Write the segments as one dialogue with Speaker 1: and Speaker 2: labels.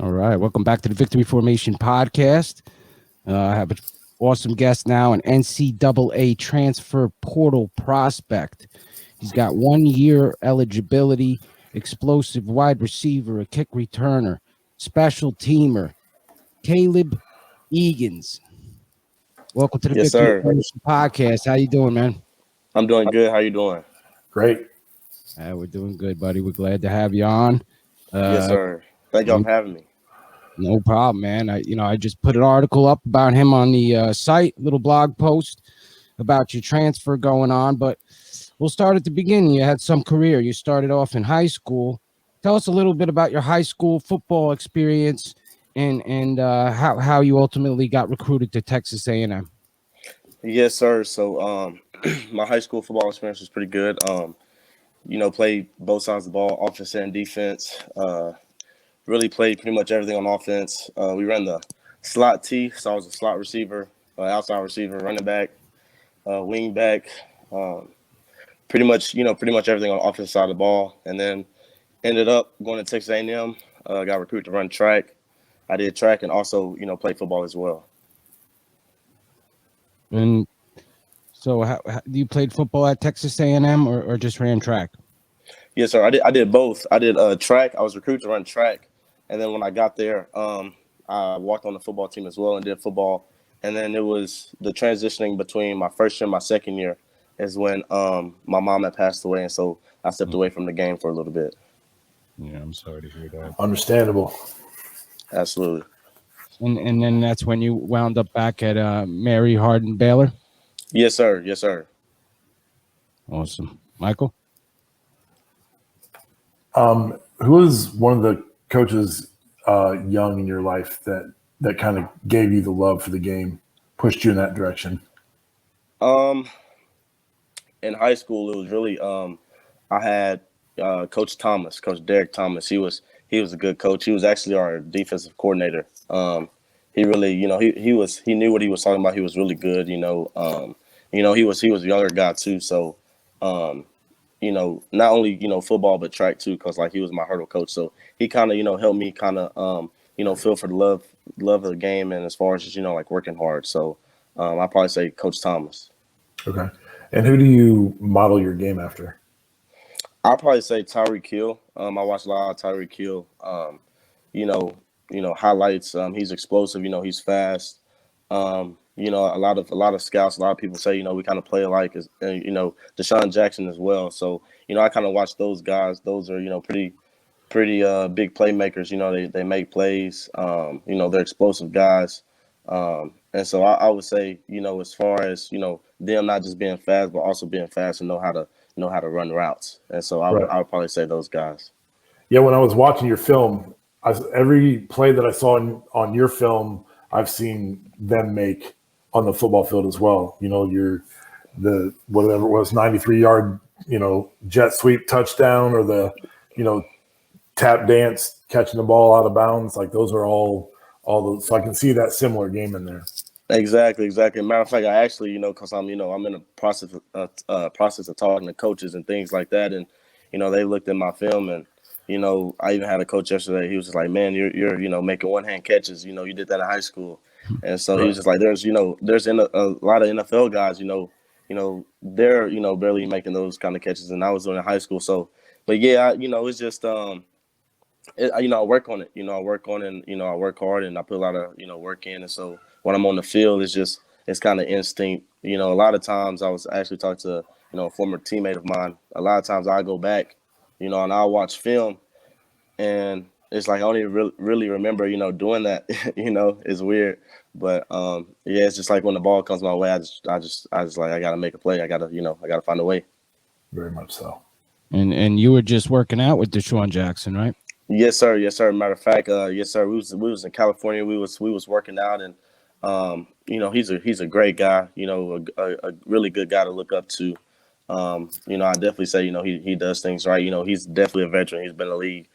Speaker 1: All right. Welcome back to the Victory Formation podcast. I have an awesome guest now, an NCAA transfer portal prospect. He's got 1 year eligibility, explosive wide receiver, a kick returner, special teamer, Caleb Eagans. Welcome to the
Speaker 2: Yes,
Speaker 1: Victory
Speaker 2: sir.
Speaker 1: Formation podcast. How you doing, man?
Speaker 2: I'm doing good. How you doing?
Speaker 3: Great.
Speaker 1: We're doing good, buddy. We're glad to have you on.
Speaker 2: Yes, sir. Thank y'all for having me.
Speaker 1: No problem, man. I just put an article up about him on the site, little blog post about your transfer going on. But we'll start at the beginning. You had some career. You started off in high school. Tell us a little bit about your high school football experience and how you ultimately got recruited to Texas A&M.
Speaker 2: Yes, sir. So my high school football experience was pretty good. Played both sides of the ball, offense and defense. Really played pretty much everything on offense. We ran the slot T, so I was a slot receiver, outside receiver, running back, wing back. Pretty much everything on the offensive side of the ball. And then ended up going to Texas A&M. Got recruited to run track. I did track and also, played football as well.
Speaker 1: And so how you played football at Texas A&M or just ran track?
Speaker 2: Yes, sir. I did both. I did track. I was recruited to run track. And then when I got there, I walked on the football team as well and did football. And then it was the transitioning between my first year and my second year is when my mom had passed away. And so I stepped away from the game for a little bit.
Speaker 1: Yeah, I'm sorry to hear that.
Speaker 3: Understandable.
Speaker 2: Absolutely.
Speaker 1: And then that's when you wound up back at Mary Hardin Baylor?
Speaker 2: Yes, sir. Yes, sir.
Speaker 1: Awesome. Michael?
Speaker 3: Who was one of the coaches young in your life that kind of gave you the love for the game, pushed you in that direction?
Speaker 2: In high school, it was really I had Coach Derek Thomas. He was a good coach. He was actually our defensive coordinator. He really, he knew what he was talking about. He was really good. He was a younger guy too. So, not only football but track too, because like he was my hurdle coach. So he kind of helped me kind of feel for the love of the game and as far as just like working hard. So I'd probably say Coach Thomas.
Speaker 3: Okay. And who do you model your game after?
Speaker 2: I'll probably say Tyreek Hill. I watch a lot of Tyreek Hill. Highlights. He's explosive. He's fast. A lot of scouts, a lot of people say, we kind of play alike as, Deshaun Jackson as well. So, I kind of watch those guys. Those are, pretty big playmakers. They make plays. They're explosive guys. And so I would say, as far as, them not just being fast, but also being fast and know how to run routes. And so I would probably say those guys.
Speaker 3: Yeah, when I was watching your film, every play that I saw on your film, I've seen them make on the football field as well. The whatever it was, 93-yard, jet sweep touchdown or the, tap dance catching the ball out of bounds. Like those are all those. So I can see that similar game in there.
Speaker 2: Exactly. Matter of fact, I actually, because I'm in the process of talking to coaches and things like that, and they looked at my film, and I even had a coach yesterday. He was just like, "Man, you're making one-hand catches. You did that in high school," and so he was just like, "There's a lot of NFL guys, they're barely making those kind of catches, and I was doing it in high school. So, but yeah, it's just I work on it. I work on it, and I work hard, and I put a lot of work in, and so when I'm on the field, it's kind of instinct. A lot of times I was actually talking to a former teammate of mine. A lot of times I go back, and I'll watch film, and it's like I don't even really remember doing that. It's weird, but it's just like when the ball comes my way, I just like I gotta make a play. I gotta find a way.
Speaker 3: Very much so.
Speaker 1: And you were just working out with Deshaun Jackson, right?
Speaker 2: Yes, sir. Yes, sir. Matter of fact, yes, sir. We was in California. We was working out, and he's a great guy. A really good guy to look up to. I definitely say he does things right. He's definitely a veteran. He's been in the league,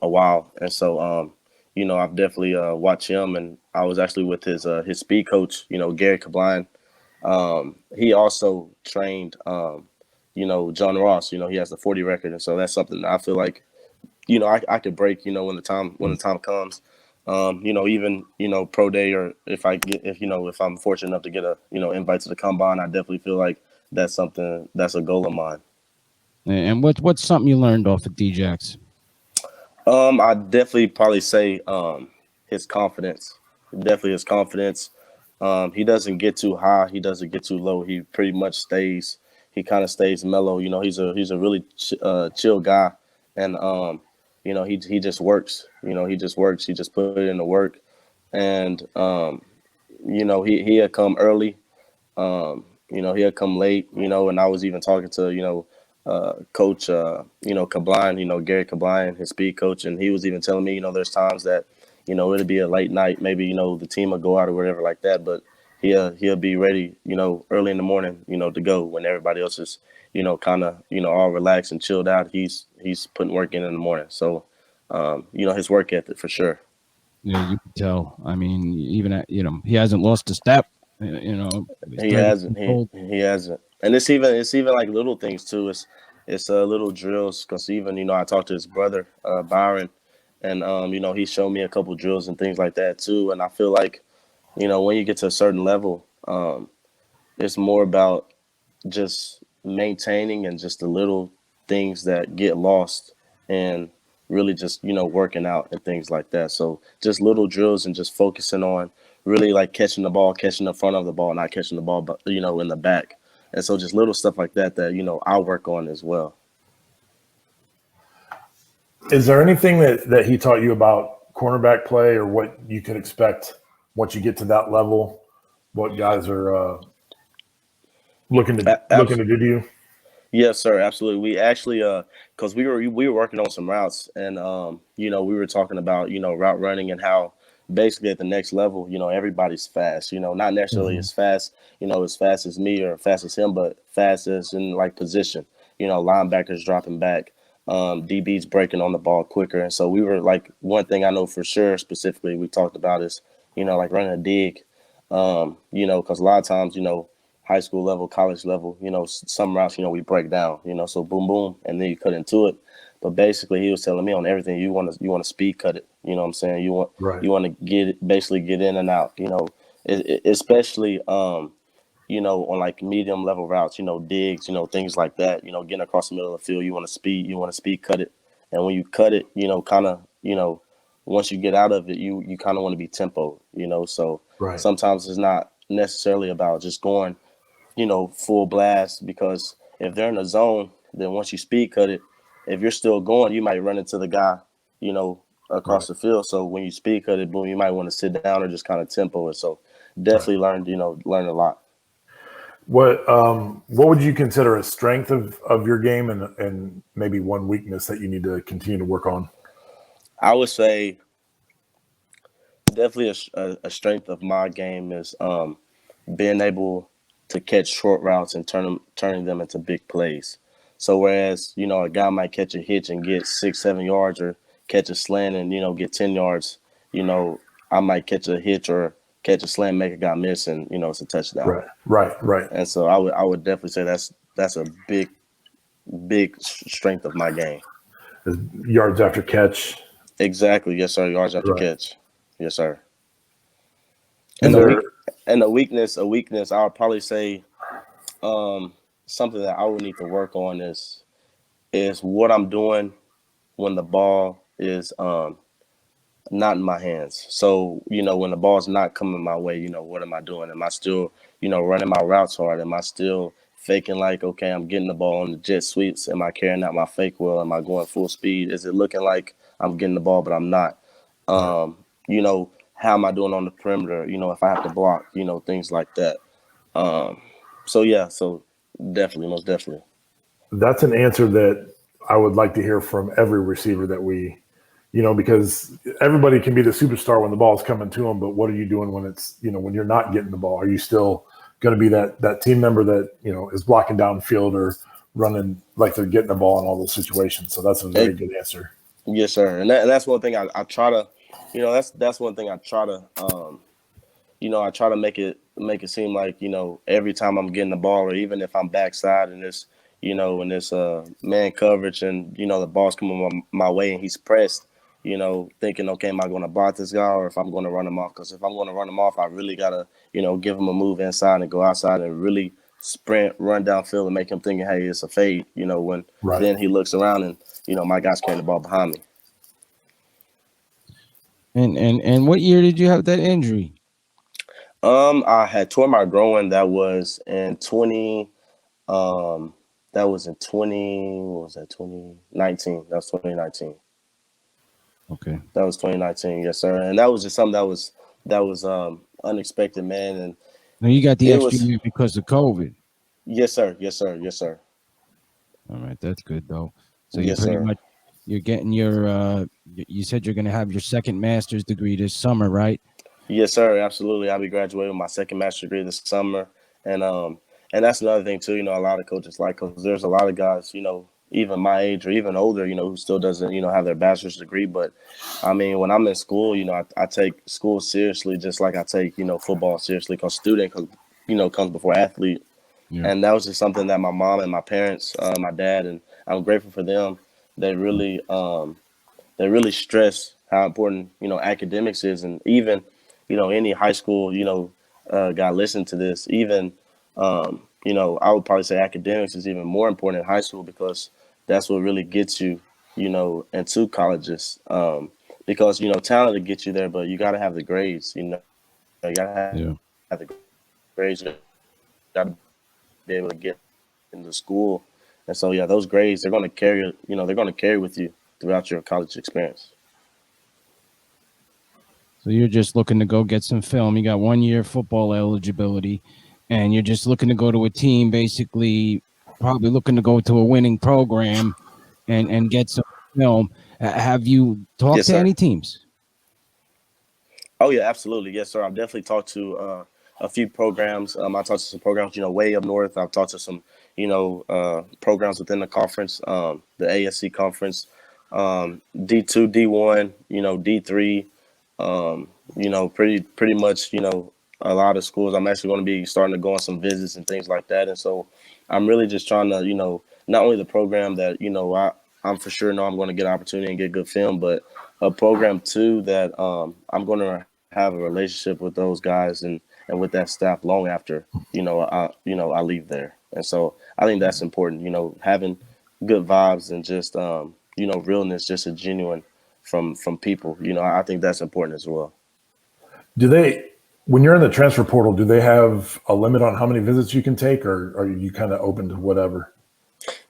Speaker 2: a while, and so I've definitely watched him. And I was actually with his speed coach, Gary Kabline. He also trained John Ross. He has the 40 record, and so that's something that I feel like I could break, when the time comes. Even, pro day, or if I'm fortunate enough to get a, invite to the combine, I definitely feel like that's a goal of mine.
Speaker 1: And what's something you learned off of Djax?
Speaker 2: I definitely probably say his confidence. Definitely his confidence. He doesn't get too high. He doesn't get too low. He pretty much stays. He kind of stays mellow. He's a really chill guy, and he just works. He just works. He just put in the work, and he'll come early. He'll come late, and I was even talking to, Coach, Kabline, Gary Kabline, his speed coach, and he was even telling me, there's times that, it'll be a late night, maybe, the team will go out or whatever like that, but he'll be ready, early in the morning, to go when everybody else is, kind of, all relaxed and chilled out. He's putting work in the morning. So, his work ethic for sure.
Speaker 1: Yeah, you can tell. I mean, even at, he hasn't lost a step.
Speaker 2: He hasn't. He hasn't. And it's even like little things too. It's little drills, because even I talked to his brother Byron, and he showed me a couple drills and things like that too. And I feel like when you get to a certain level, it's more about just maintaining and just the little things that get lost, and really just working out and things like that. So just little drills and just focusing on really like catching the ball, catching the front of the ball, not catching the ball, but in the back. And so just little stuff like that I work on as well.
Speaker 3: Is there anything that he taught you about cornerback play, or what you can expect once you get to that level? What guys are looking to do to you?
Speaker 2: Yes, sir. Absolutely. We actually, because we were working on some routes, and we were talking about route running, and how basically at the next level, everybody's fast. Not necessarily as fast, as fast as me or fast as him, but fast as in like position. Linebackers dropping back, DBs breaking on the ball quicker, and so we were like, one thing I know for sure specifically we talked about is like running a dig, because a lot of times high school level, college level, some routes, we break down, so boom, boom, and then you cut into it. But basically, he was telling me on everything, you want to speed cut it. You know what I'm saying? You want to basically get in and out. Especially on like medium level routes, digs, things like that. Getting across the middle of the field, you want to speed cut it, and when you cut it, kind of, once you get out of it, you kind of want to be tempo. So sometimes it's not necessarily about just going full blast, because if they're in a zone, then once you speed cut it, if you're still going, you might run into the guy, across the field. So when you speed cut it, boom, you might want to sit down or just kind of tempo it. So definitely learned a lot.
Speaker 3: What would you consider a strength of your game, and maybe one weakness that you need to continue to work on?
Speaker 2: I would say definitely a strength of my game is being able to catch short routes and turning them into big plays. So whereas, a guy might catch a hitch and get 6-7 yards, or catch a slant and, get 10 yards, I might catch a hitch or catch a slant, make a guy miss, and, it's a touchdown.
Speaker 3: Right.
Speaker 2: And so I would definitely say that's a big strength of my game.
Speaker 3: Yards after catch.
Speaker 2: Exactly. Yes, sir. Yards after catch. Yes, sir.
Speaker 3: And
Speaker 2: a weakness, I would probably say something that I would need to work on is what I'm doing when the ball is not in my hands. So, when the ball's not coming my way, what am I doing? Am I still, running my routes hard? Am I still faking like, okay, I'm getting the ball on the jet sweeps? Am I carrying out my fake well? Am I going full speed? Is it looking like I'm getting the ball, but I'm not? How am I doing on the perimeter? If I have to block, things like that. So definitely, most definitely.
Speaker 3: That's an answer that I would like to hear from every receiver that we, because everybody can be the superstar when the ball is coming to them, but what are you doing when it's, when you're not getting the ball? Are you still going to be that team member that, is blocking downfield or running like they're getting the ball in all those situations? So that's a very good answer.
Speaker 2: Yes, sir. And that's one thing I try to, that's one thing I try to, I try to make it seem like, every time I'm getting the ball, or even if I'm backside and it's, when it's man coverage and the ball's coming my way and he's pressed, thinking, okay, am I going to block this guy or if I'm going to run him off? Because if I'm going to run him off, I really gotta give him a move inside and go outside and really sprint, run downfield and make him thinking, hey, it's a fade. When
Speaker 3: Right.
Speaker 2: then he looks around and my guy's carrying the ball behind me.
Speaker 1: And what year did you have that injury?
Speaker 2: I had tore my groin. That was in 20. That was in 20. What was that? 2019. That was 2019.
Speaker 1: Okay.
Speaker 2: That was 2019. Yes, sir. And that was just something that was unexpected, man. And
Speaker 1: Now you got the
Speaker 2: it
Speaker 1: extra
Speaker 2: was
Speaker 1: year because of COVID.
Speaker 2: yes, sir. Yes, sir. Yes, sir.
Speaker 1: All right, that's good though. So
Speaker 2: Yes,
Speaker 1: you're pretty
Speaker 2: sir.
Speaker 1: much you're getting your you said you're gonna have your second master's degree this summer, right?
Speaker 2: Yes, sir. Absolutely. I'll be graduating with my second master's degree this summer, and that's another thing too. A lot of coaches like because there's a lot of guys, even my age or even older, who still doesn't, have their bachelor's degree. But I mean, when I'm in school, I take school seriously, just like I take, football seriously, because student, comes before athlete.
Speaker 1: Yeah.
Speaker 2: And that was just something that my mom and my parents, my dad, and I'm grateful for them. They really stress how important academics is, and even any high school guy listen to this. Even I would probably say academics is even more important in high school because that's what really gets you into colleges. Because talent will get you there, but you got to have the grades. You got to
Speaker 1: Yeah.
Speaker 2: have the grades. You got to be able to get into school. And so yeah, those grades they're going to carry. They're going to carry with you throughout your college experience.
Speaker 1: So you're just looking to go get some film. You got 1 year football eligibility, and you're just looking to go to a team, basically, probably looking to go to a winning program, and get some film. Have you talked
Speaker 2: Yes,
Speaker 1: to
Speaker 2: sir.
Speaker 1: any teams?
Speaker 2: Oh yeah, absolutely. Yes, sir. I've definitely talked to a few programs. I talked to some programs, way up north. I've talked to some, programs within the conference, the ASC conference, D2, D1, D3, pretty much, a lot of schools. I'm actually going to be starting to go on some visits and things like that. And so I'm really just trying to, not only the program that, I'm for sure know I'm going to get an opportunity and get good film, but a program too that I'm going to have a relationship with those guys and with that staff long after I leave there. And so I think that's important. Having good vibes and just realness, just a genuine from people. I think that's important as well.
Speaker 3: Do they, when you're in the transfer portal, do they have a limit on how many visits you can take, or are you kind of open to whatever?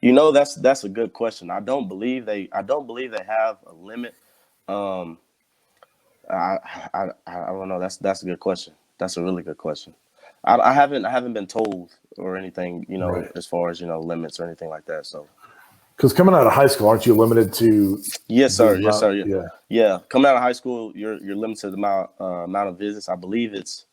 Speaker 2: That's a good question. I don't believe they have a limit. Um, I don't know. That's a good question. That's a really good question. I haven't been told or anything,
Speaker 3: Right.
Speaker 2: as far as limits or anything like that. So
Speaker 3: Because coming out of high school, aren't you limited to
Speaker 2: yes,
Speaker 3: the
Speaker 2: sir. Yes,
Speaker 3: amount?
Speaker 2: sir. Yeah.
Speaker 3: Yeah.
Speaker 2: Yeah. Coming out of high school, you're limited to the amount of visits. I believe it's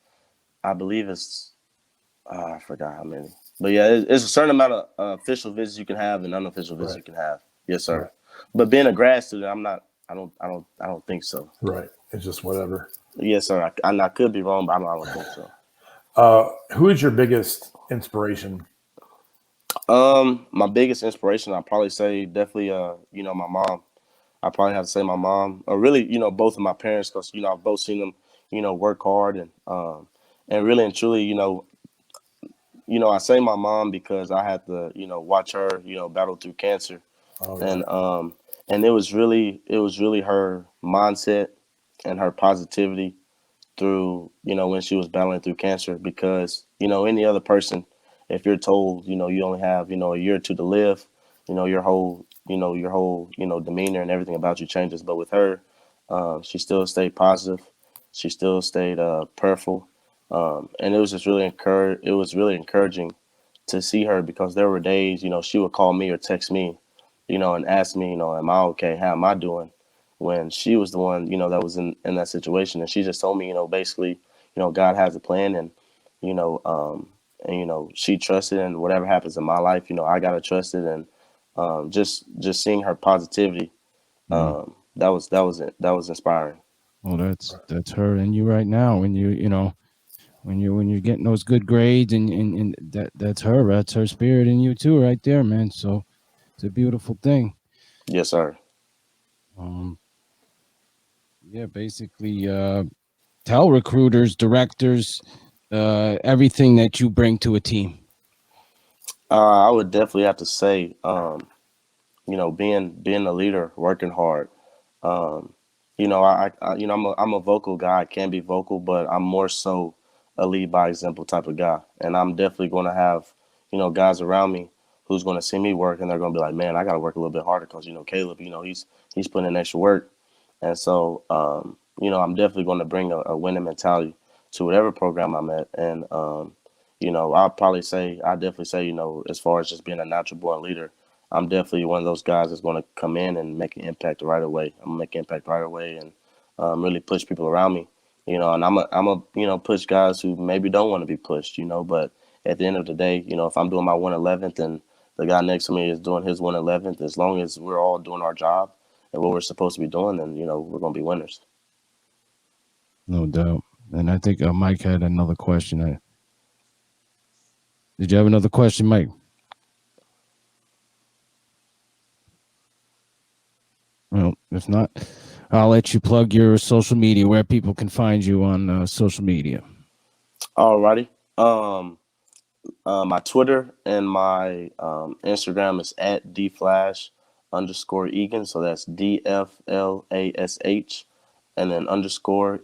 Speaker 2: I forgot how many, but yeah, it's a certain amount of official visits you can have and unofficial visits
Speaker 3: Right.
Speaker 2: you can have. Yes, sir.
Speaker 3: Right.
Speaker 2: But being a grad student, I'm not. I don't think so.
Speaker 3: Right. It's just whatever.
Speaker 2: Yes, sir. I could be wrong, but I don't think so.
Speaker 3: Who is your biggest inspiration?
Speaker 2: My biggest inspiration, I'd probably say definitely, my mom. I probably have to say my mom, or really, both of my parents, because I've both seen them, work hard and really and truly, I say my mom because I had to, watch her, battle through cancer,
Speaker 3: Oh,
Speaker 2: and it was really her mindset and her positivity through, when she was battling through cancer, because, any other person, if you're told, you only have, a year or two to live, your whole demeanor and everything about you changes. But with her, she still stayed positive. She still stayed prayerful. And it was just it was really encouraging to see her, because there were days, she would call me or text me, and ask me, am I okay? How am I doing? When she was the one, that was in that situation. And she just told me, basically, God has a plan, and, she trusted, and whatever happens in my life, I got to trust it. And just seeing her positivity, that was inspiring.
Speaker 1: Well, that's her and you right now, and you know when you're getting those good grades, and that's her spirit in you too, right there, man. So it's a beautiful thing.
Speaker 2: Yes, sir.
Speaker 1: Yeah, basically, tell recruiters, directors, everything that you bring to a team.
Speaker 2: I would definitely have to say, being a leader, working hard. I'm a vocal guy. I can be vocal, but I'm more so a lead by example type of guy. And I'm definitely going to have, guys around me who's going to see me work, and they're going to be like, man, I got to work a little bit harder because, Caleb, he's putting in extra work. And so, I'm definitely going to bring a winning mentality to whatever program I'm at. And, I definitely say, as far as just being a natural born leader, I'm definitely one of those guys that's going to come in and make an impact right away. I'm gonna make an impact right away and really push people around me, And I'm a push guys who maybe don't want to be pushed, But at the end of the day, if I'm doing my 111th and the guy next to me is doing his 111th, as long as we're all doing our job and what we're supposed to be doing, then we're gonna be winners.
Speaker 1: No doubt. And I think Mike had another question. Did you have another question, Mike? Well, if not, I'll let you plug your social media, where people can find you on social media.
Speaker 2: Alrighty. My Twitter and my Instagram is at @dflash_Eagans. So that's DFLASH and then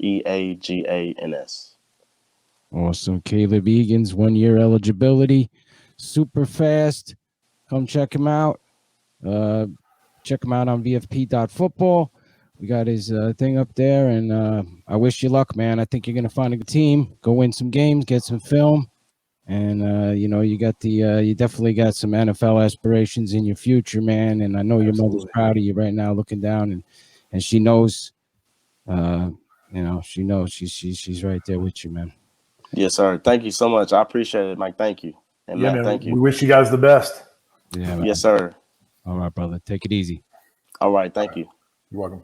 Speaker 2: _EAGANS.
Speaker 1: Awesome. Caleb Eagans, 1 year eligibility, super fast. Come check him out. Check him out on VFP.football. We got his thing up there, and I wish you luck, man. I think you're going to find a good team, go win some games, get some film, and you definitely got some NFL aspirations in your future, man. And I know your mother's proud of you right now, looking down, and she knows, she knows she's right there with you, man.
Speaker 2: Yes, sir. Thank you so much. I appreciate it, Mike. Thank you. And
Speaker 3: yeah,
Speaker 2: Matt,
Speaker 3: man,
Speaker 2: thank you.
Speaker 3: We wish you guys the best.
Speaker 1: Yeah, man.
Speaker 2: Yes, sir.
Speaker 1: All right, brother. Take it easy.
Speaker 2: All right. Thank you.
Speaker 3: You're welcome.